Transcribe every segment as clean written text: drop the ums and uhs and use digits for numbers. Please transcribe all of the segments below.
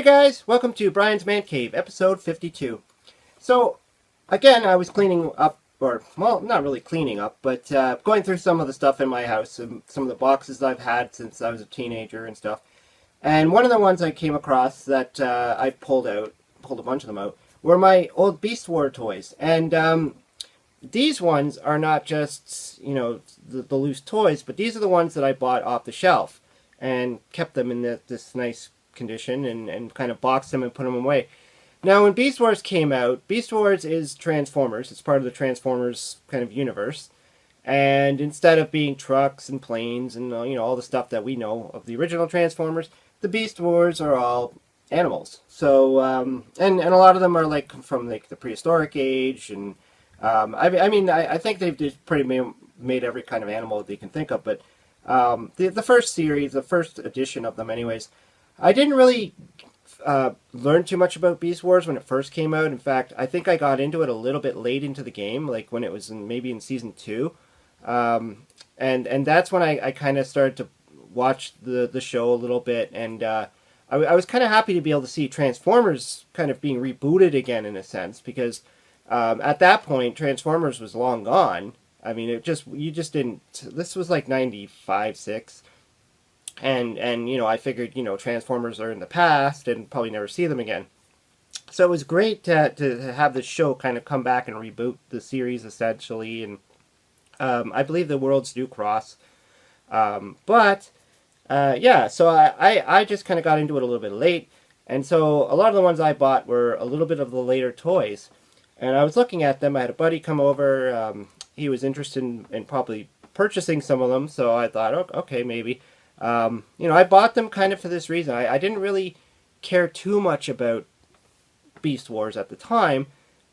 guys, welcome to Brian's Man Cave, episode 52. So, again, I was cleaning up, or, well, not really cleaning up, but going through some of the stuff in my house, and some of the boxes I've had since I was a teenager and stuff. And one of the ones I came across that I pulled a bunch of them out, were my old Beast War toys. And these ones are not just, the loose toys, but these are the ones that I bought off the shelf and kept them in this nice condition and kind of boxed them and put them away. Now, when Beast Wars came out, Beast Wars is Transformers. It's part of the Transformers kind of universe. And instead of being trucks and planes and all the stuff that we know of the original Transformers, the Beast Wars are all animals. So and a lot of them are like from like the prehistoric age, and I think they've just pretty made every kind of animal that you can think of. But the first series, the first edition of them, anyways, I didn't really learn too much about Beast Wars when it first came out. In fact, I think I got into it a little bit late into the game, like when it was maybe in season 2. And that's when I kind of started to watch the show a little bit, and I was kind of happy to be able to see Transformers kind of being rebooted again in a sense, because at that point Transformers was long gone. I mean, you just didn't. This was like 95, 6. And I figured, Transformers are in the past and probably never see them again. So it was great to have the show kind of come back and reboot the series, essentially. And I believe the worlds do cross. So I just kind of got into it a little bit late. And so a lot of the ones I bought were a little bit of the later toys. And I was looking at them. I had a buddy come over. He was interested in probably purchasing some of them. So I thought, okay, maybe. I bought them kind of for this reason. I didn't really care too much about Beast Wars at the time,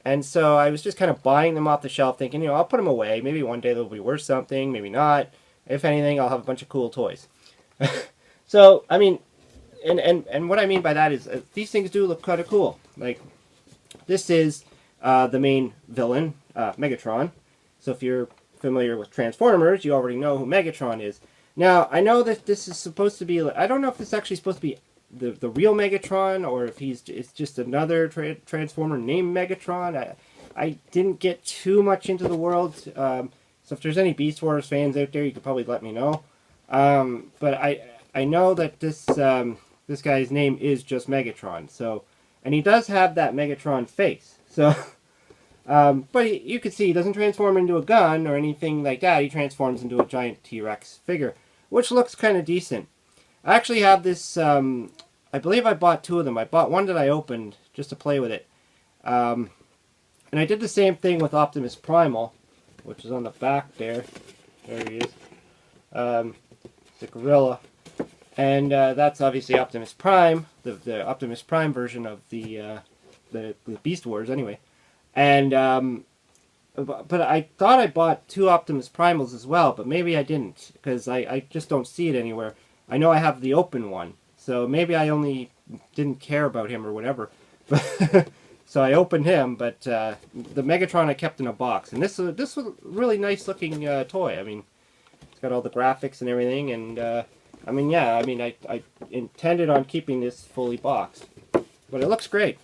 and so I was just kind of buying them off the shelf thinking, I'll put them away. Maybe one day they'll be worth something, maybe not. If anything, I'll have a bunch of cool toys. So, I mean, and what I mean by that is these things do look kind of cool. Like, this is the main villain, Megatron. So if you're familiar with Transformers, you already know who Megatron is. Now, I know that this is supposed to be, I don't know if this is actually supposed to be the real Megatron, or if it's just another Transformer named Megatron. I didn't get too much into the world, so if there's any Beast Wars fans out there, you could probably let me know. But I know that this guy's name is just Megatron, so, and he does have that Megatron face, so, but you can see he doesn't transform into a gun or anything like that. He transforms into a giant T-Rex figure, which looks kind of decent. I actually have this, I believe I bought 2 of them. I bought one that I opened just to play with it. And I did the same thing with Optimus Primal, which is on the back there. There he is. The gorilla. And that's obviously Optimus Prime, the Optimus Prime version of the Beast Wars anyway. And but I thought I bought 2 Optimus Primals as well, but maybe I didn't, because I just don't see it anywhere. I know I have the open one, so maybe I only didn't care about him or whatever. So I opened him, but the Megatron I kept in a box. And this was a really nice looking toy. I mean, it's got all the graphics and everything, and I intended on keeping this fully boxed. But it looks great.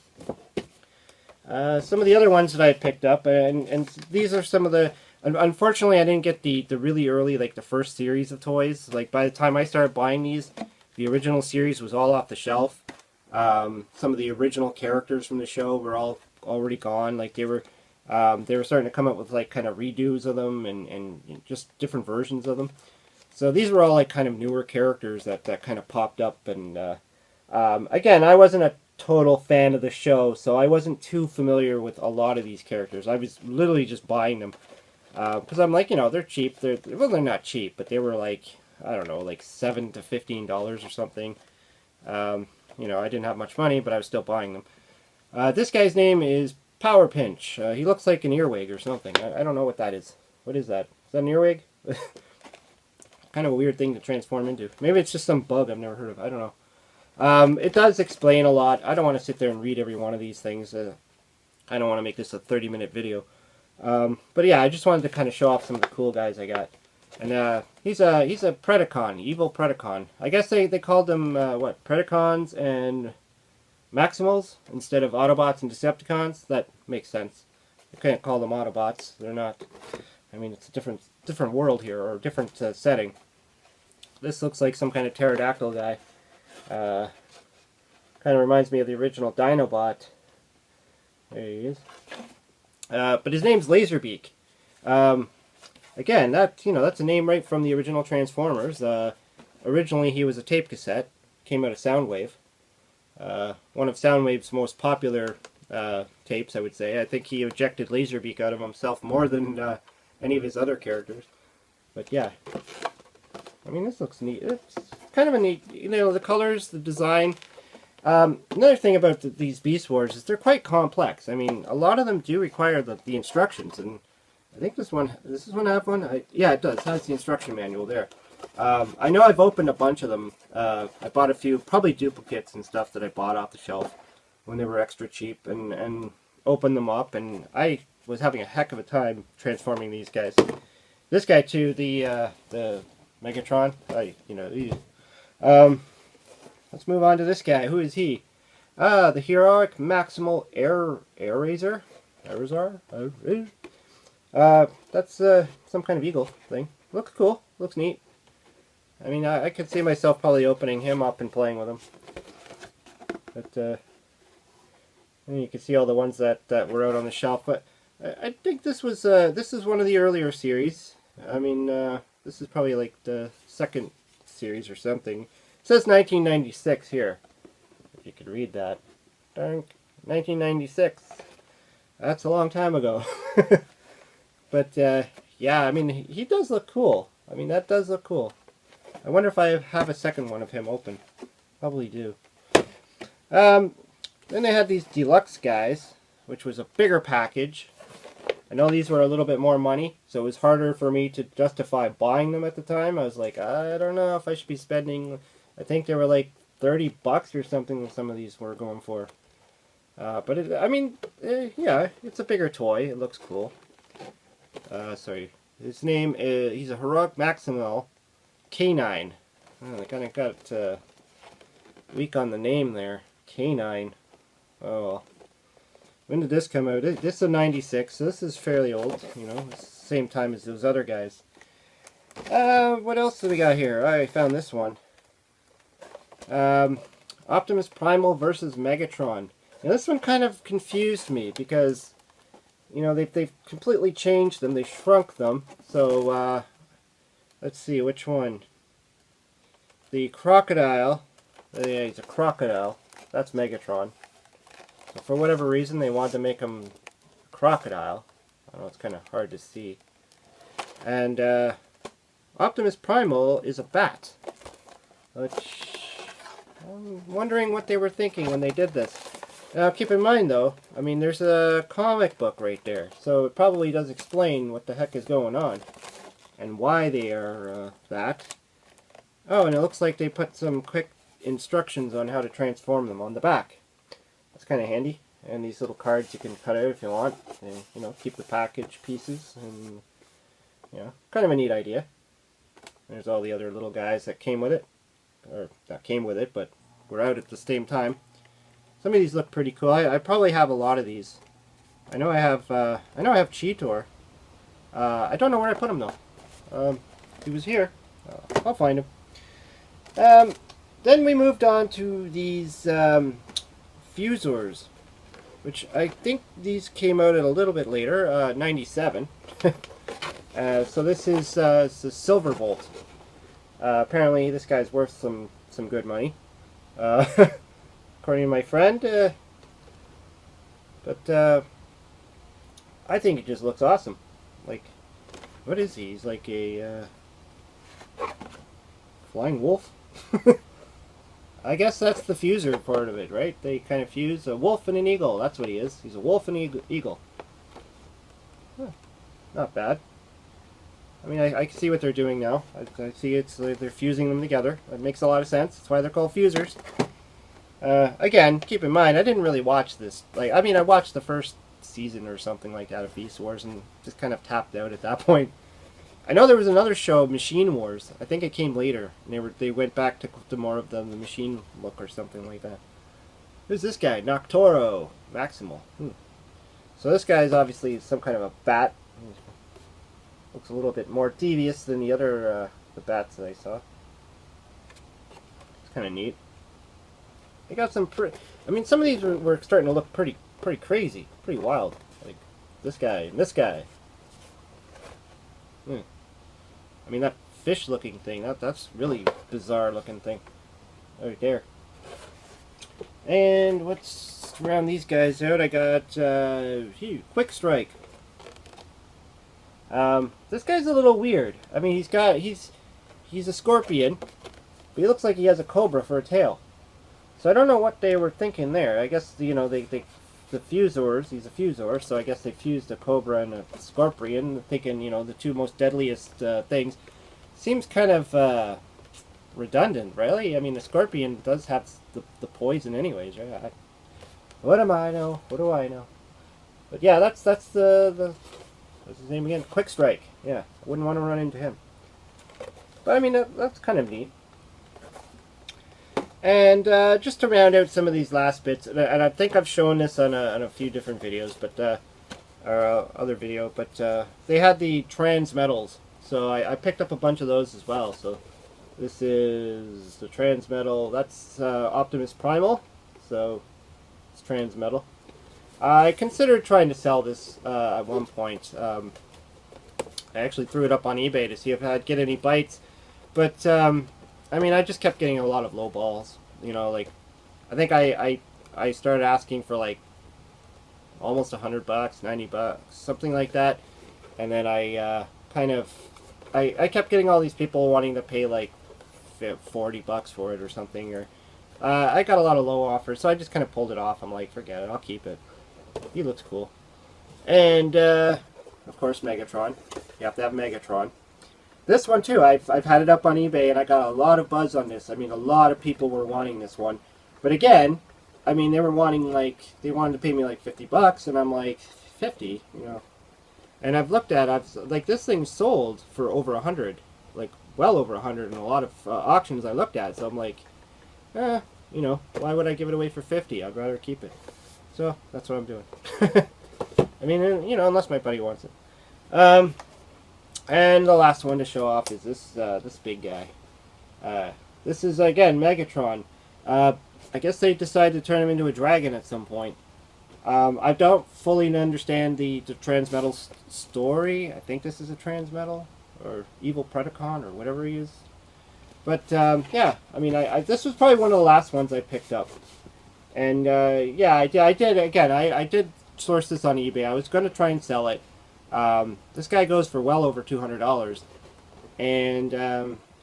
Some of the other ones that I picked up, and these are some of the... Unfortunately, I didn't get the really early, like the first series of toys. Like, by the time I started buying these, the original series was all off the shelf. Some of the original characters from the show were all already gone. Like, they were starting to come up with, like, kind of redos of them and just different versions of them. So these were all, like, kind of newer characters that kind of popped up. And, again, I wasn't a total fan of the show, so I wasn't too familiar with a lot of these characters. I was literally just buying them because I'm like, they're cheap. They're not cheap, but they were like, I don't know, like $7 to $15 or something. I didn't have much money, but I was still buying them. This guy's name is Power Pinch. He looks like an earwig or something. I don't know what that is. What is that? Is that an earwig? Kind of a weird thing to transform into. Maybe it's just some bug I've never heard of. I don't know. It does explain a lot. I don't want to sit there and read every one of these things. I don't want to make this a 30-minute video. But yeah, I just wanted to kind of show off some of the cool guys I got. And he's a Predacon, evil Predacon. I guess they called them, Predacons and Maximals instead of Autobots and Decepticons. That makes sense. You can't call them Autobots. They're not. I mean, it's a different world here, or a different setting. This looks like some kind of pterodactyl guy. Kind of reminds me of the original Dinobot. There he is. But his name's Laserbeak. Again, that's a name right from the original Transformers. Originally, he was a tape cassette. Came out of Soundwave. One of Soundwave's most popular tapes, I would say. I think he ejected Laserbeak out of himself more than any of his other characters. But yeah. I mean, this looks neat. It's kind of a neat, the colors, the design. Another thing about these Beast Wars is they're quite complex. I mean, a lot of them do require the instructions, and I think does this one have one? Yeah, it does. It has the instruction manual there. I know I've opened a bunch of them. I bought a few, probably duplicates and stuff that I bought off the shelf when they were extra cheap, and opened them up, and I was having a heck of a time transforming these guys. This guy too, the Megatron. Let's move on to this guy. Who is he? The heroic Maximal Airazor. That's some kind of eagle thing. Looks cool. Looks neat. I mean, I could see myself probably opening him up and playing with him. But and you can see all the ones that were out on the shelf. But I think this is one of the earlier series. I mean, this is probably like the second series or something. It says 1996 here. If you could read that. Darn, 1996. That's a long time ago. But yeah, I mean, he does look cool. I mean, that does look cool. I wonder if I have a second one of him open. Probably do. Then they had these Deluxe guys, which was a bigger package. I know these were a little bit more money, so it was harder for me to justify buying them at the time. I was like, I don't know if I should be spending... I think they were like $30 or something some of these were going for. But I mean, yeah, it's a bigger toy. It looks cool. Sorry. His name is... He's a Heroic Maximal K9. Oh, I kind of got weak on the name there. K9. Oh, well. When did this come out? This is a 96, so this is fairly old. It's the same time as those other guys. What else do we got here? I found this one. Optimus Primal versus Megatron. Now this one kind of confused me because, they've completely changed them. They shrunk them. So, let's see, which one? The crocodile. Yeah, he's a crocodile. That's Megatron. So for whatever reason, they wanted to make him a crocodile. I know it's kind of hard to see. And Optimus Primal is a bat. Which I'm wondering what they were thinking when they did this. Now keep in mind though, I mean there's a comic book right there. So it probably does explain what the heck is going on. And why they are that. Oh, and it looks like they put some quick instructions on how to transform them on the back. That's kind of handy. And these little cards you can cut out if you want. And, keep the package pieces. And, kind of a neat idea. There's all the other little guys that came with it. Or, not came with it, but were out at the same time. Some of these look pretty cool. I probably have a lot of these. I know I have Cheetor. I don't know where I put him though. He was here. I'll find him. Then we moved on to these Fusors, which I think these came out a little bit later, 97. So this is the Silverbolt. Apparently this guy's worth some good money, according to my friend. But I think it just looks awesome. Like, what is he? He's like a flying wolf. I guess that's the fuser part of it, right? They kind of fuse a wolf and an eagle. That's what he is. He's a wolf and an eagle. Huh. Not bad. I mean, I can see what they're doing now. I see they're fusing them together. That makes a lot of sense. That's why they're called fusers. Again, keep in mind, I didn't really watch this. I mean, I watched the first season or something like that of Beast Wars and just kind of tapped out at that point. I know there was another show, Machine Wars. I think it came later. And they went back to more of the machine look or something like that. Who's this guy? Noctoro Maximal. So this guy is obviously some kind of a bat. Looks a little bit more devious than the other the bats that I saw. It's kind of neat. They got some I mean, some of these were starting to look pretty crazy, pretty wild. Like this guy and this guy. I mean, that fish-looking thing, that's really bizarre-looking thing. Right there. And what's around these guys out? I got Quick Strike. This guy's a little weird. I mean, he's a scorpion, but he looks like he has a cobra for a tail. So I don't know what they were thinking there. I guess, you know, the fusors, he's a fusor, so I guess they fused a cobra and a scorpion, thinking, you know, the two most deadliest things. Seems kind of redundant, really. I mean, the scorpion does have the poison anyways, right? What am I know? What do I know? But yeah, that's the what's his name again? Quick Strike. Yeah, I wouldn't want to run into him. But I mean, that's kind of neat. And just to round out some of these last bits, and I think I've shown this on a few different videos, but or other video, but they had the trans metals, so I picked up a bunch of those as well. So this is the trans metal. That's Optimus Primal, so it's trans metal. I considered trying to sell this at one point. I actually threw it up on eBay to see if I'd get any bites, but I mean, I just kept getting a lot of low balls. You know, like, I think I started asking for like almost $100, $90, something like that, and then I I kept getting all these people wanting to pay like $40 for it or something, or I got a lot of low offers, so I just kind of pulled it off. I'm like, forget it, I'll keep it. He looks cool. And of course, Megatron. You have to have Megatron. This one too, I've had it up on eBay and I got a lot of buzz on this. I mean, a lot of people were wanting this one. But again, I mean, they were wanting they wanted to pay me like $50, and I'm like, 50, you know. And I've looked at, like, this thing sold for over 100, like well over 100 in a lot of auctions I looked at. So I'm like, you know, why would I give it away for 50? I'd rather keep it. So that's what I'm doing. I mean, you know, unless my buddy wants it. And the last one to show off is this big guy. This is, again, Megatron. I guess they decided to turn him into a dragon at some point. I don't fully understand the Transmetal story. I think this is a Transmetal, or Evil Predacon, or whatever he is. But, yeah, I mean, this was probably one of the last ones I picked up. And, yeah, I did, again, I did source this on eBay. I was going to try and sell it. This guy goes for well over $200, and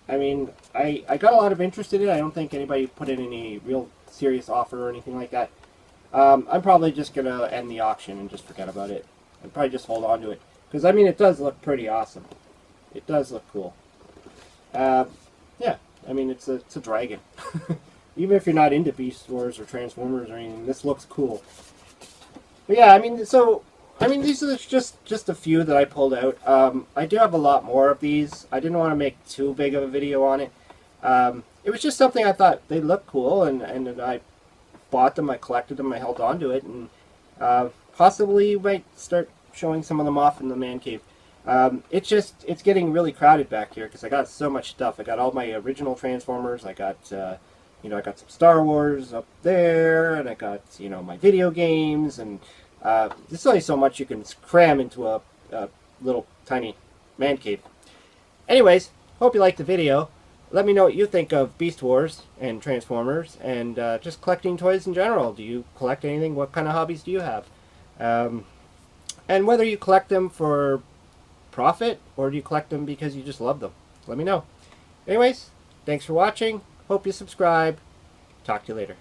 I mean, I got a lot of interest in it. I don't think anybody put in any real serious offer or anything like that. I'm probably just gonna end the auction and just forget about it, and probably just hold on to it, because I mean, it does look pretty awesome. It does look cool. Yeah, I mean, it's a dragon. Even if you're not into Beast Wars or Transformers or anything, this looks cool. But yeah, I mean, so. I mean, these are just a few that I pulled out. I do have a lot more of these. I didn't want to make too big of a video on it. It was just something I thought they looked cool, and I bought them, I collected them, I held on to it, and possibly might start showing some of them off in the man cave. It's getting really crowded back here because I got so much stuff. I got all my original Transformers. I got you know, I got some Star Wars up there, and I got, you know, my video games, and there's only so much you can cram into a little tiny man cave. Anyways, hope you liked the video. Let me know what you think of Beast Wars and Transformers and just collecting toys in general. Do you collect anything? What kind of hobbies do you have? And whether you collect them for profit or do you collect them because you just love them. Let me know. Anyways, thanks for watching. Hope you subscribe. Talk to you later.